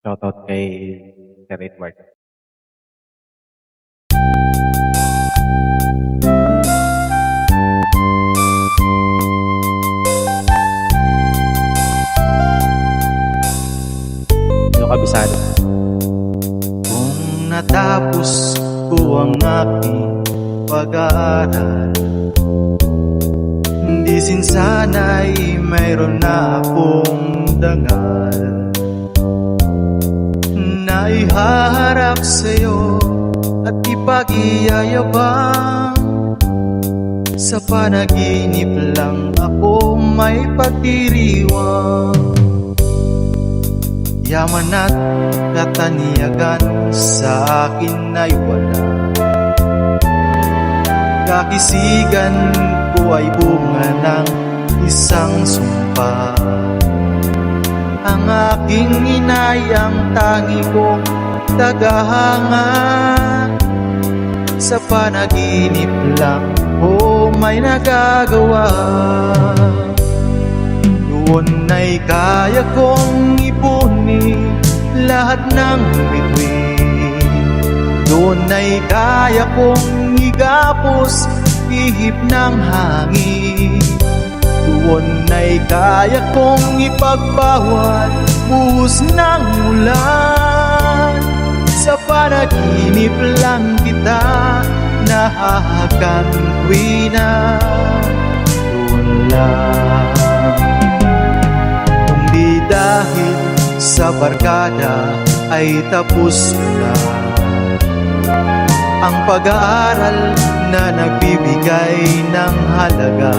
Shoutout kay Sir Edward. Yung kabisado. Kung natapos ko ang aking pag-aaral, hindi sana'y mayroon na akong dangal na ihaharap sa'yo at ipag-iyayabang. Sa panaginip lang ako may pagdiriwang. Yaman at kataniyagan sa akin ay wala. Kakisigan ko ay bunga ng isang sumpa. Ang aking inay ang tangi kong tagahanga. Sa panaginip lang o may nagagawa. Doon ay kaya kong ipunin lahat ng bituin. Doon ay kaya kong igapos ihip ng hangin. Doon ay kaya kong ipagbawal buhos ng ulan. Sa panaginip lang kita nahahakan tuwina. Doon lang. Kung di dahil sa barkada ay tapos na ang pag-aaral na nagbibigay ng halaga.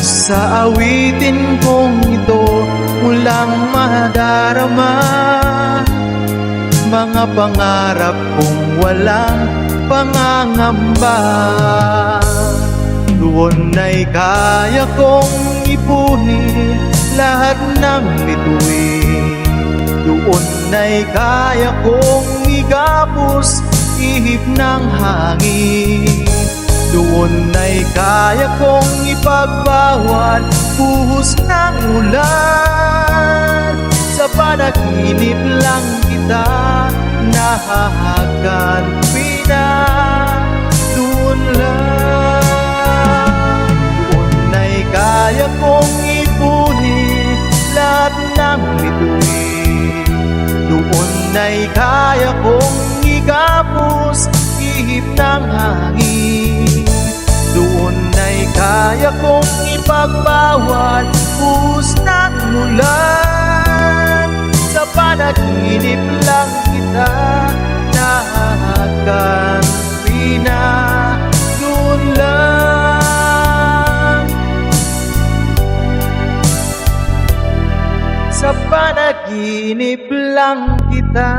Sa awitin kong ito mulang madarama mga pangarap kong walang pangangamba. Doon ay kaya kong ipunin lahat ng bituin. Doon ay kaya kong igapos ihip ng hangin. Doon ay kaya kong ipagbawal buhos ng ulan. Sa panaginip lang kita nahahagan tuwina. Doon lang. Doon ay kaya kong ipunin lahat ng bituin. Doon ay kaya kong igapos ihip ng hangin. Doon ay kaya kong ipagbawal buhos ng ulan. Sa panaginip lang kita nahahagan tuwina. Doon lang. Sa panaginip lang kita